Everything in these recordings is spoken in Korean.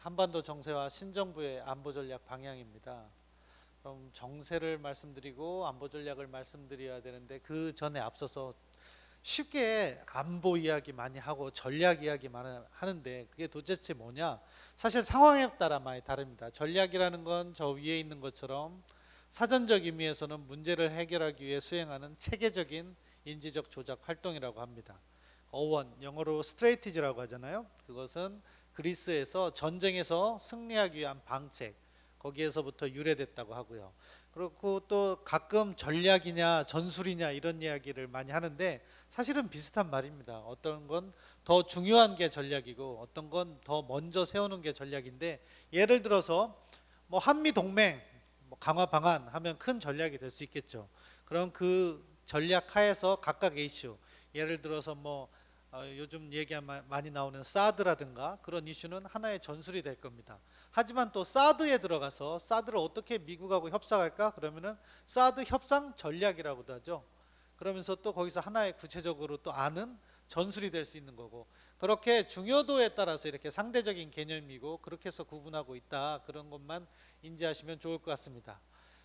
한반도 정세와 신정부의 안보 전략 방향입니다. 그럼 정세를 말씀드리고 안보 전략을 말씀드려야 되는데 그 전에 앞서서 쉽게 안보 이야기 많이 하고 전략 이야기 많이 하는데 그게 도대체 뭐냐? 사실 상황에 따라 많이 다릅니다. 전략이라는 건 저 위에 있는 것처럼 사전적 의미에서는 문제를 해결하기 위해 수행하는 체계적인 인지적 조작 활동이라고 합니다. 어원, 영어로 스트레이티지라고 하잖아요. 그것은 그리스에서 전쟁에서 승리하기 위한 방책, 거기에서부터 유래됐다고 하고요. 그렇고 또 가끔 전략이냐 전술이냐 이런 이야기를 많이 하는데 사실은 비슷한 말입니다. 어떤 건 더 중요한 게 전략이고 어떤 건 더 먼저 세우는 게 전략인데, 예를 들어서 뭐 한미 동맹 강화 방안 하면 큰 전략이 될 수 있겠죠. 그럼 그 전략 하에서 각각의 이슈, 예를 들어서 뭐 요즘 얘기 많이 나오는 사드라든가 그런 이슈는 하나의 전술이 될 겁니다. 하지만 또 사드에 들어가서 사드를 어떻게 미국하고 협상할까? 그러면은 사드 협상 전략이라고도 하죠. 그러면서 또 거기서 하나의 구체적으로 또 아는 전술이 될 수 있는 거고, 그렇게 중요도에 따라서 이렇게 상대적인 개념이고 그렇게 해서 구분하고 있다, 그런 것만 인지하시면 좋을 것 같습니다.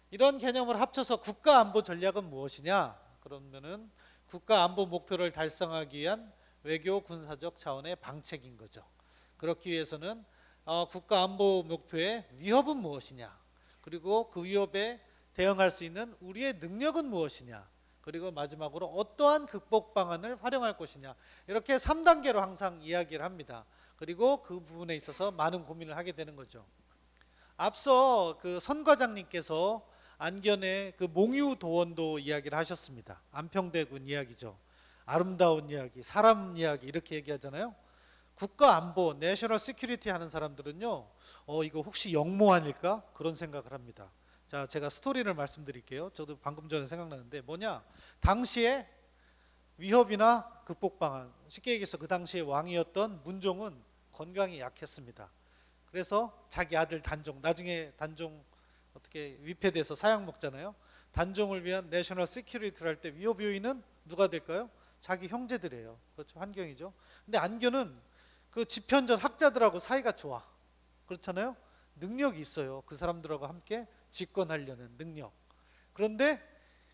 이런 개념을 합쳐서 국가안보 전략은 무엇이냐? 그러면은 국가안보 목표를 달성하기 위한 외교 군사적 차원의 방책인 거죠. 그렇기 위해서는 국가안보 목표의 위협은 무엇이냐, 그리고 그 위협에 대응할 수 있는 우리의 능력은 무엇이냐, 그리고 마지막으로 어떠한 극복 방안을 활용할 것이냐, 이렇게 3단계로 항상 이야기를 합니다. 그리고 그 부분에 있어서 많은 고민을 하게 되는 거죠. 앞서 그 선 과장님께서 안견의 그 몽유도원도 이야기를 하셨습니다. 안평대군 이야기죠. 아름다운 이야기, 사람 이야기 이렇게 얘기하잖아요. 국가안보, 내셔널 시큐리티 하는 사람들은요, 이거 혹시 영모 아닐까? 그런 생각을 합니다. 자, 제가 스토리를 말씀드릴게요. 저도 방금 전에 생각나는데 뭐냐? 당시에 위협이나 극복 방안, 쉽게 얘기해서 그 당시에 왕이었던 문종은 건강이 약했습니다. 그래서 자기 아들 단종, 나중에 단종 어떻게 위패돼서 사약 먹잖아요. 단종을 위한 내셔널 시큐리티를 할 때 위협 요인은 누가 될까요? 자기 형제들이에요. 그렇죠, 환경이죠. 근데 안견은 그 집현전 학자들하고 사이가 좋아. 그렇잖아요. 능력이 있어요. 그 사람들하고 함께 집권하려는 능력. 그런데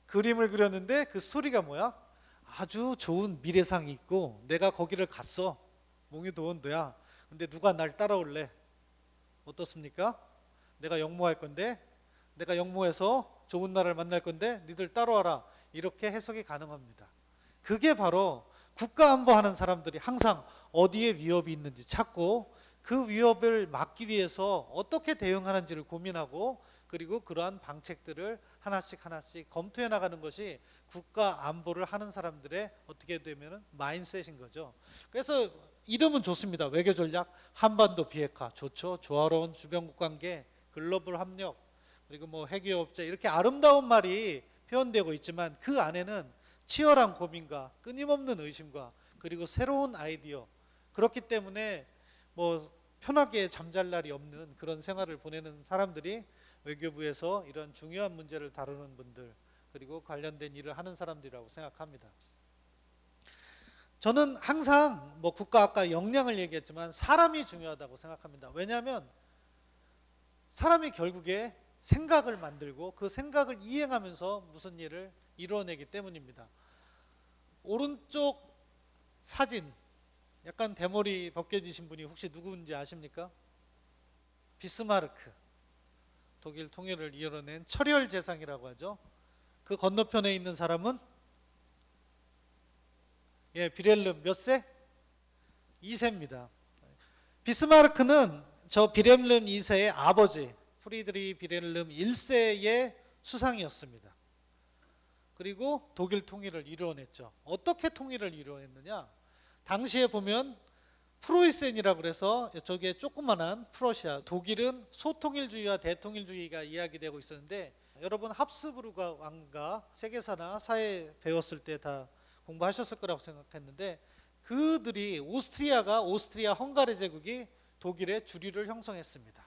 그림을 그렸는데 그 스토리가 뭐야? 아주 좋은 미래상이 있고 내가 거기를 갔어. 몽유도원도야. 근데 누가 날 따라올래? 어떻습니까? 내가 영모할 건데, 내가 영모해서 좋은 날을 만날 건데 니들 따라와라, 이렇게 해석이 가능합니다. 그게 바로 국가안보하는 사람들이 항상 어디에 위협이 있는지 찾고 그 위협을 막기 위해서 어떻게 대응하는지를 고민하고, 그리고 그러한 방책들을 하나씩 하나씩 검토해 나가는 것이 국가안보를 하는 사람들의 어떻게 되면 마인셋인 거죠. 그래서 이름은 좋습니다. 외교전략, 한반도 비핵화 좋죠. 조화로운 주변국 관계, 글로벌 협력, 그리고 뭐 핵위협제, 이렇게 아름다운 말이 표현되고 있지만 그 안에는 치열한 고민과 끊임없는 의심과 그리고 새로운 아이디어, 그렇기 때문에 뭐 편하게 잠잘 날이 없는 그런 생활을 보내는 사람들이 외교부에서 이런 중요한 문제를 다루는 분들, 그리고 관련된 일을 하는 사람들이라고 생각합니다. 저는 항상 뭐 국가, 아까 역량을 얘기했지만 사람이 중요하다고 생각합니다. 왜냐하면 사람이 결국에 생각을 만들고 그 생각을 이행하면서 무슨 일을 이뤄내기 때문입니다. 오른쪽 사진, 약간 대머리 벗겨지신 분이 혹시 누구인지 아십니까? 비스마르크, 독일 통일을 이뤄낸 철혈제상이라고 하죠. 그 건너편에 있는 사람은 비렐름 몇 세? 2세입니다. 비스마르크는 저 비렐름 2세의 아버지 프리드리 비렐름 1세의 수상이었습니다. 그리고 독일 통일을 이루어냈죠. 어떻게 통일을 이루어냈느냐? 당시에 보면 프로이센이라고 그래서 저게 조그만한 프러시아, 독일은 소통일주의와 대통일주의가 이야기되고 있었는데, 여러분 합스부르크 왕가 세계사나 사회 배웠을 때 다 공부하셨을 거라고 생각했는데, 그들이 오스트리아 헝가리 제국이 독일의 주류를 형성했습니다.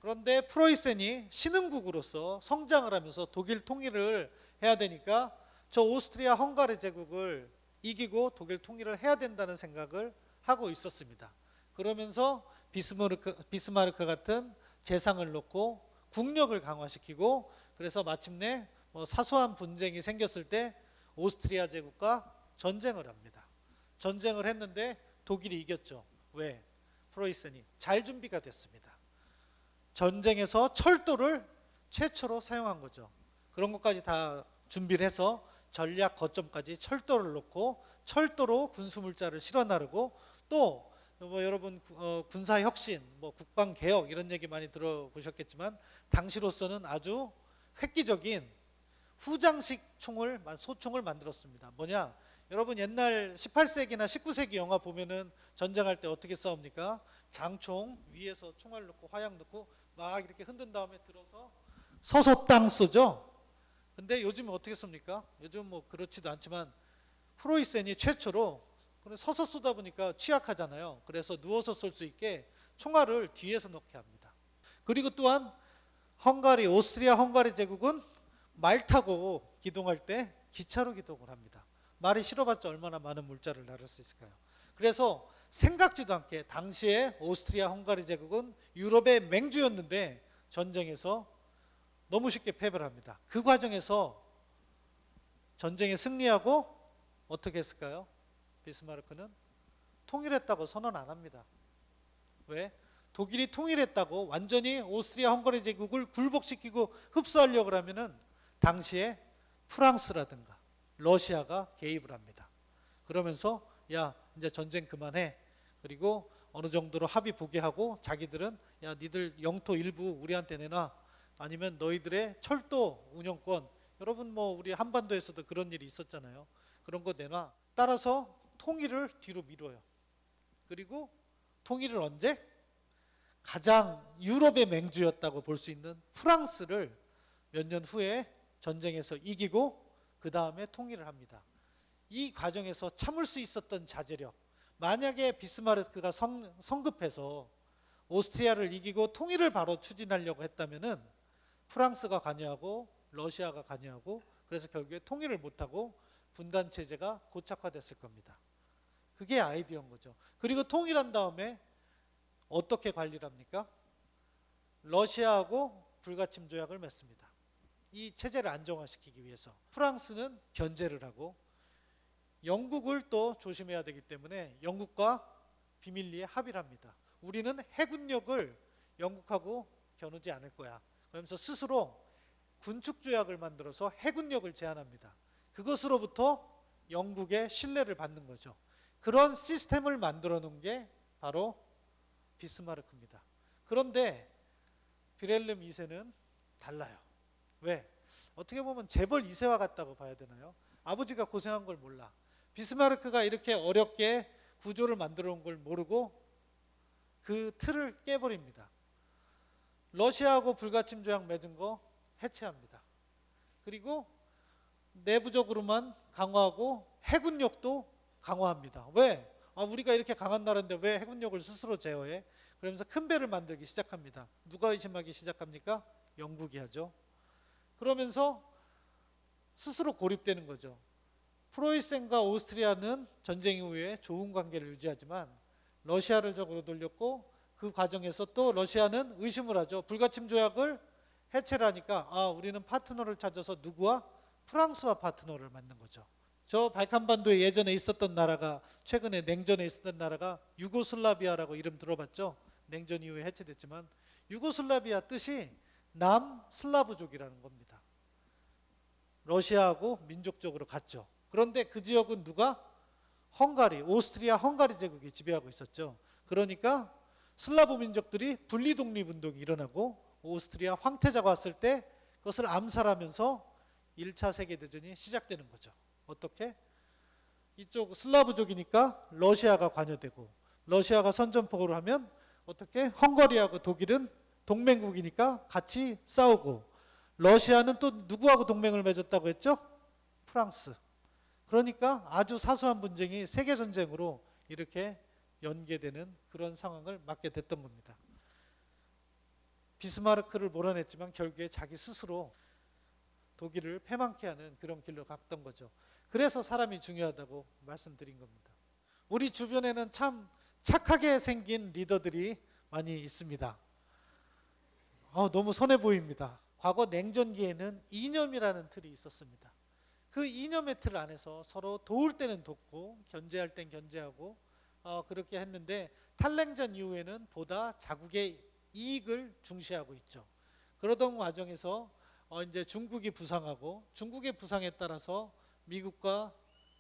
그런데 프로이센이 신흥국으로서 성장을 하면서 독일 통일을 해야 되니까 저 오스트리아 헝가리 제국을 이기고 독일 통일을 해야 된다는 생각을 하고 있었습니다. 그러면서 비스마르크 같은 재상을 놓고 국력을 강화시키고, 그래서 마침내 사소한 분쟁이 생겼을 때 오스트리아 제국과 전쟁을 합니다. 전쟁을 했는데 독일이 이겼죠. 왜? 프로이센이 잘 준비가 됐습니다. 전쟁에서 철도를 최초로 사용한 거죠. 그런 것까지 다 준비를 해서 전략 거점까지 철도를 놓고 철도로 군수물자를 실어 나르고, 또 여러분 군사 혁신, 국방 개혁 이런 얘기 많이 들어보셨겠지만 당시로서는 아주 획기적인 후장식 소총을 만들었습니다. 뭐냐? 여러분 옛날 18세기나 19세기 영화 보면은 전쟁할 때 어떻게 싸웁니까? 장총 위에서 총알 넣고 화약 넣고 막 이렇게 흔든 다음에 들어서 서서 땅 쏘죠. 근데 요즘은 어떻게 씁니까? 요즘 그렇지도 않지만 프로이센이 최초로 서서 쏘다 보니까 취약하잖아요. 그래서 누워서 쏠 수 있게 총알을 뒤에서 넣게 합니다. 그리고 또한 오스트리아 헝가리 제국은 말 타고 기동할 때 기차로 기동을 합니다. 말이 실어봤자 얼마나 많은 물자를 나를 수 있을까요? 그래서 생각지도 않게 당시에 오스트리아 헝가리 제국은 유럽의 맹주였는데 전쟁에서 너무 쉽게 패배를 합니다. 그 과정에서 전쟁에 승리하고 어떻게 했을까요? 비스마르크는 통일했다고 선언 안 합니다. 왜? 독일이 통일했다고 완전히 오스트리아 헝가리 제국을 굴복시키고 흡수하려고 하면은 당시에 프랑스라든가 러시아가 개입을 합니다. 그러면서 야 이제 전쟁 그만해. 그리고 어느 정도로 합의 보게 하고 자기들은 야 니들 영토 일부 우리한테 내놔. 아니면 너희들의 철도 운영권, 여러분 우리 한반도에서도 그런 일이 있었잖아요. 그런 거 내놔. 따라서 통일을 뒤로 미뤄요. 그리고 통일을 언제? 가장 유럽의 맹주였다고 볼 수 있는 프랑스를 몇 년 후에 전쟁에서 이기고 그 다음에 통일을 합니다. 이 과정에서 참을 수 있었던 자제력, 만약에 비스마르크가 성급해서 오스트리아를 이기고 통일을 바로 추진하려고 했다면은 프랑스가 관여하고 러시아가 관여하고, 그래서 결국에 통일을 못하고 분단 체제가 고착화됐을 겁니다. 그게 아이디어인 거죠. 그리고 통일한 다음에 어떻게 관리를 합니까? 러시아하고 불가침 조약을 맺습니다. 이 체제를 안정화시키기 위해서 프랑스는 견제를 하고, 영국을 또 조심해야 되기 때문에 영국과 비밀리에 합의를 합니다. 우리는 해군력을 영국하고 겨누지 않을 거야. 그러면서 스스로 군축조약을 만들어서 해군력을 제한합니다. 그것으로부터 영국의 신뢰를 받는 거죠. 그런 시스템을 만들어 놓은 게 바로 비스마르크입니다. 그런데 빌헬름 2세는 달라요. 왜? 어떻게 보면 재벌 2세와 같다고 봐야 되나요? 아버지가 고생한 걸 몰라. 비스마르크가 이렇게 어렵게 구조를 만들어 온 걸 모르고 그 틀을 깨버립니다. 러시아하고 불가침 조약 맺은 거 해체합니다. 그리고 내부적으로만 강화하고 해군력도 강화합니다. 왜? 우리가 이렇게 강한 나라인데 왜 해군력을 스스로 제어해? 그러면서 큰 배를 만들기 시작합니다. 누가 의심하기 시작합니까? 영국이 하죠. 그러면서 스스로 고립되는 거죠. 프로이센과 오스트리아는 전쟁 이후에 좋은 관계를 유지하지만 러시아를 적으로 돌렸고, 그 과정에서 또 러시아는 의심을 하죠. 불가침 조약을 해체를 하니까 우리는 파트너를 찾아서 누구와? 프랑스와 파트너를 만든 거죠. 저 발칸반도에 예전에 있었던 나라가, 최근에 냉전에 있었던 나라가 유고슬라비아라고 이름 들어봤죠? 냉전 이후에 해체됐지만 유고슬라비아 뜻이 남슬라브족이라는 겁니다. 러시아하고 민족적으로 같죠. 그런데 그 지역은 누가? 오스트리아 헝가리 제국이 지배하고 있었죠. 그러니까 슬라브 민족들이 분리 독립 운동이 일어나고 오스트리아 황태자가 왔을 때 그것을 암살하면서 1차 세계대전이 시작되는 거죠. 어떻게? 이쪽 슬라브족이니까 러시아가 관여되고, 러시아가 선전포고를 하면 어떻게? 헝가리하고 독일은 동맹국이니까 같이 싸우고, 러시아는 또 누구하고 동맹을 맺었다고 했죠? 프랑스. 그러니까 아주 사소한 분쟁이 세계전쟁으로 이렇게 연계되는 그런 상황을 맞게 됐던 겁니다. 비스마르크를 몰아냈지만 결국에 자기 스스로 독일을 패망케 하는 그런 길로 갔던 거죠. 그래서 사람이 중요하다고 말씀드린 겁니다. 우리 주변에는 참 착하게 생긴 리더들이 많이 있습니다. 너무 선해 보입니다. 과거 냉전기에는 이념이라는 틀이 있었습니다. 그 이념의 틀 안에서 서로 도울 때는 돕고 견제할 땐 견제하고 그렇게 했는데, 탈냉전 이후에는 보다 자국의 이익을 중시하고 있죠. 그러던 과정에서 이제 중국이 부상하고, 중국의 부상에 따라서 미국과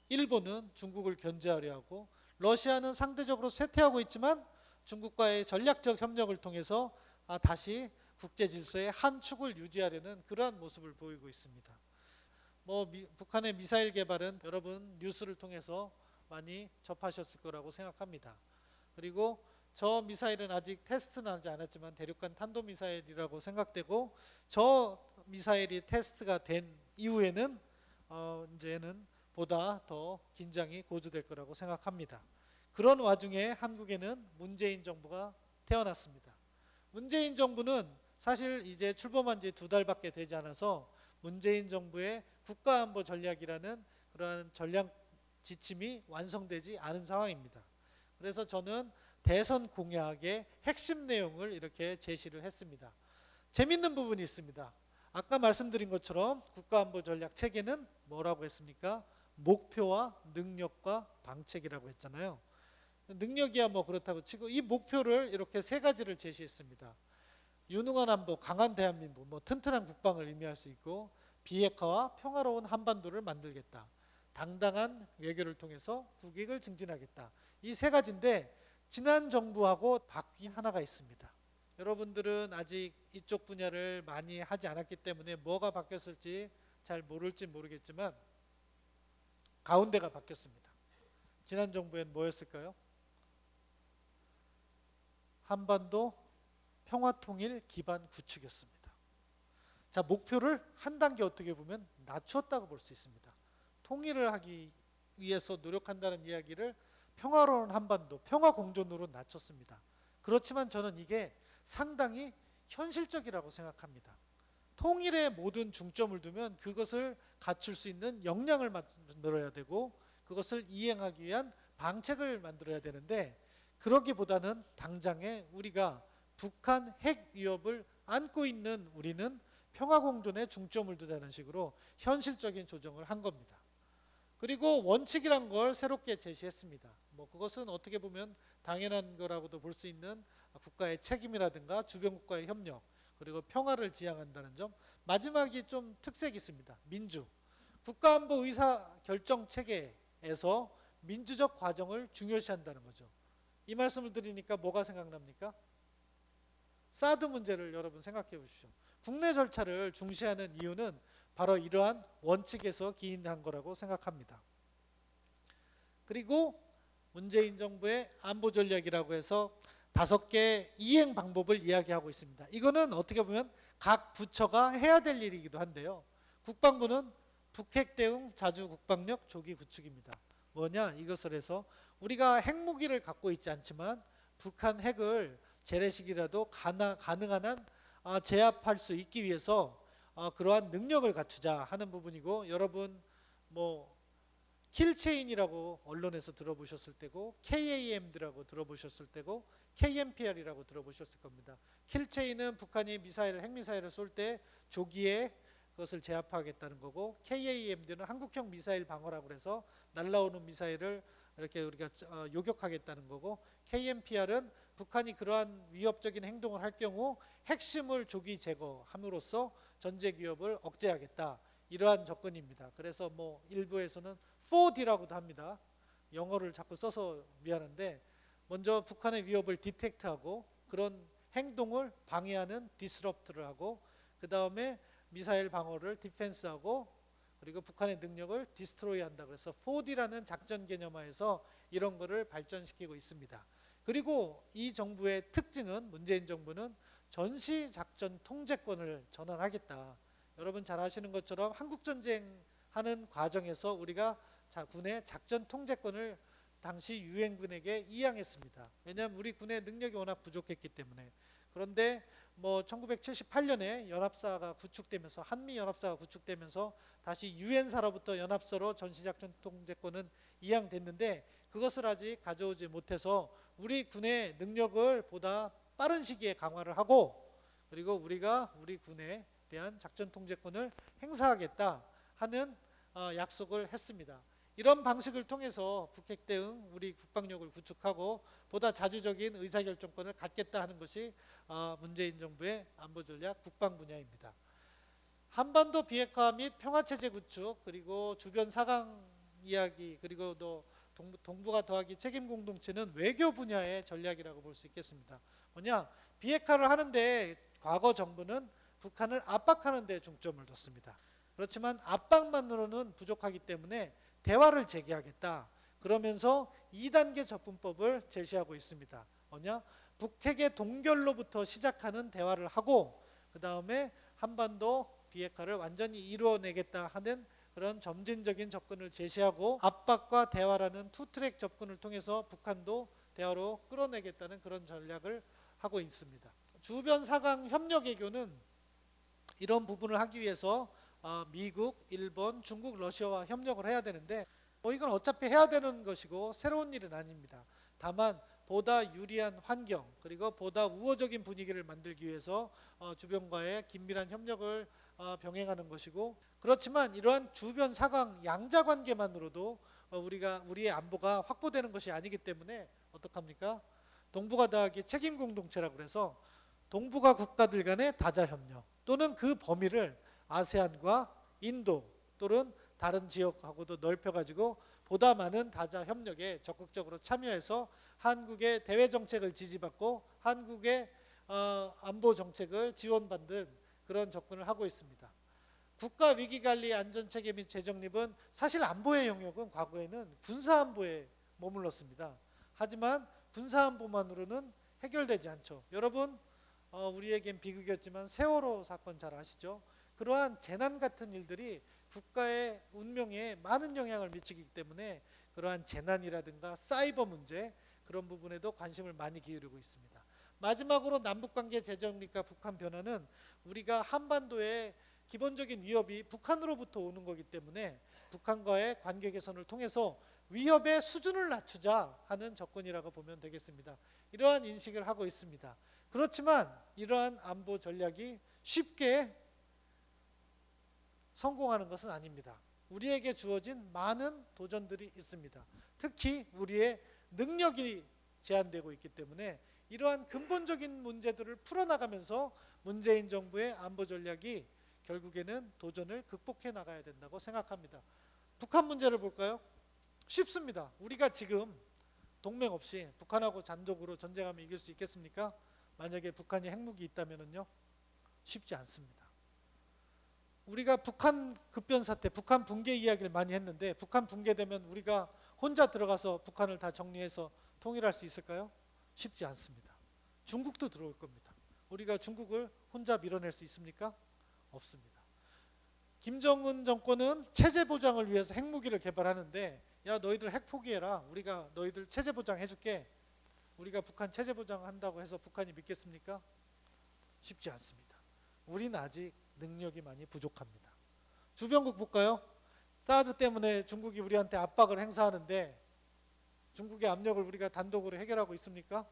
일본은 중국을 견제하려 하고, 러시아는 상대적으로 쇠퇴하고 있지만 중국과의 전략적 협력을 통해서 다시 국제 질서의 한 축을 유지하려는 그러한 모습을 보이고 있습니다. 북한의 미사일 개발은 여러분 뉴스를 통해서 많이 접하셨을 거라고 생각합니다. 그리고 저 미사일은 아직 테스트는 하지 않았지만 대륙간 탄도미사일이라고 생각되고, 저 미사일이 테스트가 된 이후에는 이제는 보다 더 긴장이 고조될 거라고 생각합니다. 그런 와중에 한국에는 문재인 정부가 태어났습니다. 문재인 정부는 사실 이제 출범한 지 2달밖에 되지 않아서 문재인 정부의 국가안보 전략이라는 그러한 전략 지침이 완성되지 않은 상황입니다. 그래서 저는 대선 공약의 핵심 내용을 이렇게 제시를 했습니다. 재밌는 부분이 있습니다. 아까 말씀드린 것처럼 국가안보 전략 체계는 뭐라고 했습니까? 목표와 능력과 방책이라고 했잖아요. 능력이야 뭐 그렇다고 치고, 이 목표를 이렇게 3가지를 제시했습니다. 유능한 안보, 강한 대한민국, 튼튼한 국방을 의미할 수 있고, 비핵화와 평화로운 한반도를 만들겠다. 당당한 외교를 통해서 국익을 증진하겠다. 이 3가지인데 지난 정부하고 바뀐 하나가 있습니다. 여러분들은 아직 이쪽 분야를 많이 하지 않았기 때문에 뭐가 바뀌었을지 잘 모를지 모르겠지만 가운데가 바뀌었습니다. 지난 정부엔 뭐였을까요? 한반도 평화통일 기반 구축이었습니다. 자, 목표를 한 단계 어떻게 보면 낮췄다고 볼 수 있습니다. 통일을 하기 위해서 노력한다는 이야기를 평화로운 한반도, 평화공존으로 낮췄습니다. 그렇지만 저는 이게 상당히 현실적이라고 생각합니다. 통일에 모든 중점을 두면 그것을 갖출 수 있는 역량을 만들어야 되고, 그것을 이행하기 위한 방책을 만들어야 되는데, 그러기보다는 당장에 우리가 북한 핵 위협을 안고 있는 우리는 평화공존에 중점을 두자는 식으로 현실적인 조정을 한 겁니다. 그리고 원칙이란 걸 새롭게 제시했습니다. 그것은 어떻게 보면 당연한 거라고도 볼 수 있는 국가의 책임이라든가 주변 국가의 협력, 그리고 평화를 지향한다는 점. 마지막이 좀 특색이 있습니다. 민주. 국가안보 의사결정 체계에서 민주적 과정을 중요시한다는 거죠. 이 말씀을 드리니까 뭐가 생각납니까? 사드 문제를 여러분 생각해 보십시오. 국내 절차를 중시하는 이유는 바로 이러한 원칙에서 기인한 거라고 생각합니다. 그리고 문재인 정부의 안보 전략이라고 해서 5개 이행 방법을 이야기하고 있습니다. 이거는 어떻게 보면 각 부처가 해야 될 일이기도 한데요. 국방부는 북핵 대응 자주 국방력 조기 구축입니다. 뭐냐? 이것을 해서 우리가 핵무기를 갖고 있지 않지만 북한 핵을 재래식이라도 가능한 한 제압할 수 있기 위해서 그러한 능력을 갖추자 하는 부분이고, 여러분 킬체인이라고 언론에서 들어보셨을 때고, KAMD라고 들어보셨을 때고, KMPR이라고 들어보셨을 겁니다. 킬체인은 북한이 핵미사일을 쏠 때 조기에 그것을 제압하겠다는 거고, KAMD는 한국형 미사일 방어라고 해서 날라오는 미사일을 이렇게 우리가 요격하겠다는 거고, KMPR은 북한이 그러한 위협적인 행동을 할 경우 핵심을 조기 제거함으로써 전쟁 위협을 억제하겠다, 이러한 접근입니다. 그래서 일부에서는 4D라고도 합니다. 영어를 자꾸 써서 미안한데, 먼저 북한의 위협을 디텍트하고 그런 행동을 방해하는 디스럽트를 하고, 그 다음에 미사일 방어를 디펜스하고, 그리고 북한의 능력을 디스트로이 한다. 그래서 4D라는 작전 개념화에서 이런 거를 발전시키고 있습니다. 그리고 이 정부의 특징은, 문재인 정부는 전시작전 통제권을 전환하겠다. 여러분 잘 아시는 것처럼 한국전쟁 하는 과정에서 우리가 군의 작전 통제권을 당시 유엔군에게 이양했습니다. 왜냐하면 우리 군의 능력이 워낙 부족했기 때문에. 그런데 뭐 1978년에 연합사가 구축되면서 한미 연합사가 구축되면서 다시 유엔사로부터 연합사로 전시작전 통제권은 이양됐는데 그것을 아직 가져오지 못해서 우리 군의 능력을 보다 빠른 시기에 강화를 하고 그리고 우리가 우리 군에 대한 작전 통제권을 행사하겠다 하는 약속을 했습니다. 이런 방식을 통해서 북핵 대응 우리 국방력을 구축하고 보다 자주적인 의사결정권을 갖겠다 하는 것이 문재인 정부의 안보전략 국방 분야입니다. 한반도 비핵화 및 평화체제 구축 그리고 주변 사강 이야기 그리고 또 동북아 더하기 책임 공동체는 외교 분야의 전략이라고 볼 수 있겠습니다. 뭐냐? 비핵화를 하는데 과거 정부는 북한을 압박하는 데 중점을 뒀습니다. 그렇지만 압박만으로는 부족하기 때문에 대화를 재개하겠다. 그러면서 2단계 접근법을 제시하고 있습니다. 뭐냐? 북핵의 동결로부터 시작하는 대화를 하고 그 다음에 한반도 비핵화를 완전히 이루어내겠다 하는 그런 점진적인 접근을 제시하고 압박과 대화라는 투트랙 접근을 통해서 북한도 대화로 끌어내겠다는 그런 전략을 하고 있습니다. 주변 사강 협력 외교는 이런 부분을 하기 위해서 미국, 일본, 중국, 러시아와 협력을 해야 되는데 이건 어차피 해야 되는 것이고 새로운 일은 아닙니다. 다만 보다 유리한 환경 그리고 보다 우호적인 분위기를 만들기 위해서 주변과의 긴밀한 협력을 병행하는 것이고 그렇지만 이러한 주변 사강 양자 관계만으로도 우리의 안보가 확보되는 것이 아니기 때문에 어떡합니까? 동북아 더하기 책임 공동체라고 해서 동북아 국가들 간의 다자 협력 또는 그 범위를 아세안과 인도 또는 다른 지역하고도 넓혀가지고 보다 많은 다자 협력에 적극적으로 참여해서 한국의 대외 정책을 지지받고 한국의 안보 정책을 지원받는 그런 접근을 하고 있습니다. 국가 위기관리 안전체계 및 재정립은 사실 안보의 영역은 과거에는 군사안보에 머물렀습니다. 하지만 군사안보만으로는 해결되지 않죠. 여러분 우리에겐 비극이었지만 세월호 사건 잘 아시죠? 그러한 재난 같은 일들이 국가의 운명에 많은 영향을 미치기 때문에 그러한 재난이라든가 사이버 문제 그런 부분에도 관심을 많이 기울이고 있습니다. 마지막으로 남북관계 재정립과 북한 변화는 우리가 한반도의 기본적인 위협이 북한으로부터 오는 거기 때문에 북한과의 관계 개선을 통해서 위협의 수준을 낮추자 하는 접근이라고 보면 되겠습니다. 이러한 인식을 하고 있습니다. 그렇지만 이러한 안보 전략이 쉽게 성공하는 것은 아닙니다. 우리에게 주어진 많은 도전들이 있습니다. 특히 우리의 능력이 제한되고 있기 때문에 이러한 근본적인 문제들을 풀어나가면서 문재인 정부의 안보 전략이 결국에는 도전을 극복해 나가야 된다고 생각합니다. 북한 문제를 볼까요? 쉽습니다. 우리가 지금 동맹 없이 북한하고 단독으로 전쟁하면 이길 수 있겠습니까? 만약에 북한이 핵무기 있다면요? 쉽지 않습니다. 우리가 북한 급변사태, 북한 붕괴 이야기를 많이 했는데 북한 붕괴되면 우리가 혼자 들어가서 북한을 다 정리해서 통일할 수 있을까요? 쉽지 않습니다. 중국도 들어올 겁니다. 우리가 중국을 혼자 밀어낼 수 있습니까? 없습니다. 김정은 정권은 체제 보장을 위해서 핵무기를 개발하는데 야 너희들 핵 포기해라. 우리가 너희들 체제 보장 해줄게. 우리가 북한 체제 보장한다고 해서 북한이 믿겠습니까? 쉽지 않습니다. 우리는 아직 능력이 많이 부족합니다. 주변국 볼까요? 사드 때문에 중국이 우리한테 압박을 행사하는데 중국의 압력을 우리가 단독으로 해결하고 있습니까?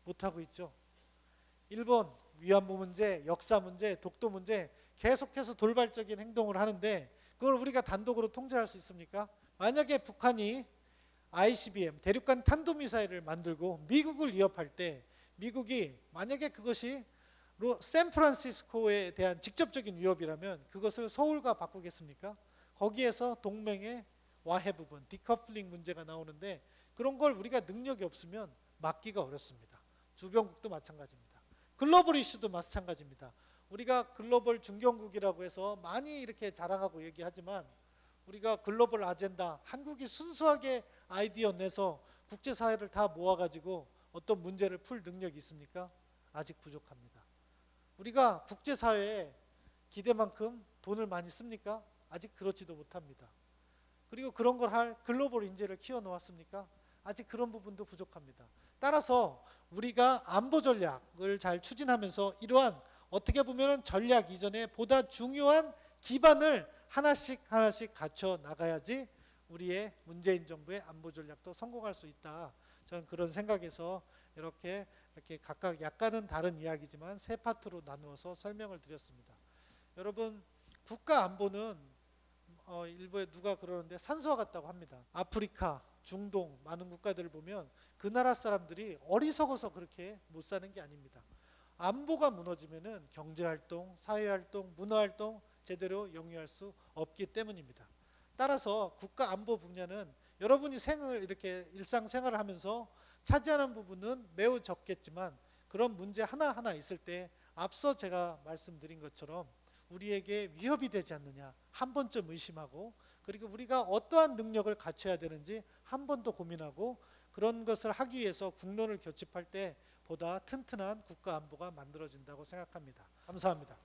못하고 있죠. 일본 위안부 문제, 역사 문제, 독도 문제 계속해서 돌발적인 행동을 하는데 그걸 우리가 단독으로 통제할 수 있습니까? 만약에 북한이 ICBM 대륙간 탄도미사일을 만들고 미국을 위협할 때 미국이 만약에 그것이 샌프란시스코에 대한 직접적인 위협이라면 그것을 서울과 바꾸겠습니까? 거기에서 동맹의 와해 부분, 디커플링 문제가 나오는데 그런 걸 우리가 능력이 없으면 막기가 어렵습니다. 주변국도 마찬가지입니다. 글로벌 이슈도 마찬가지입니다. 우리가 글로벌 중견국이라고 해서 많이 이렇게 자랑하고 얘기하지만 우리가 글로벌 아젠다, 한국이 순수하게 아이디어 내서 국제사회를 다 모아가지고 어떤 문제를 풀 능력이 있습니까? 아직 부족합니다. 우리가 국제사회에 기대만큼 돈을 많이 씁니까? 아직 그렇지도 못합니다. 그리고 그런 걸 할 글로벌 인재를 키워놓았습니까? 아직 그런 부분도 부족합니다. 따라서 우리가 안보 전략을 잘 추진하면서 이러한 어떻게 보면 전략 이전에 보다 중요한 기반을 하나씩 갖춰 나가야지 우리의 문재인 정부의 안보 전략도 성공할 수 있다. 저는 그런 생각에서 이렇게 각각 약간은 다른 이야기지만 세 파트로 나누어서 설명을 드렸습니다. 여러분, 국가 안보는 일부에 누가 그러는데 산소와 같다고 합니다. 아프리카, 중동 많은 국가들을 보면 그 나라 사람들이 어리석어서 그렇게 못 사는 게 아닙니다. 안보가 무너지면은 경제활동, 사회활동, 문화활동 제대로 영위할 수 없기 때문입니다. 따라서 국가 안보 분야는 여러분이 이렇게 일상생활을 하면서 차지하는 부분은 매우 적겠지만 그런 문제 하나하나 있을 때 앞서 제가 말씀드린 것처럼 우리에게 위협이 되지 않느냐 한 번쯤 의심하고, 그리고 우리가 어떠한 능력을 갖춰야 되는지 한 번 더 고민하고, 그런 것을 하기 위해서 국론을 교집할 때 보다 튼튼한 국가 안보가 만들어진다고 생각합니다. 감사합니다.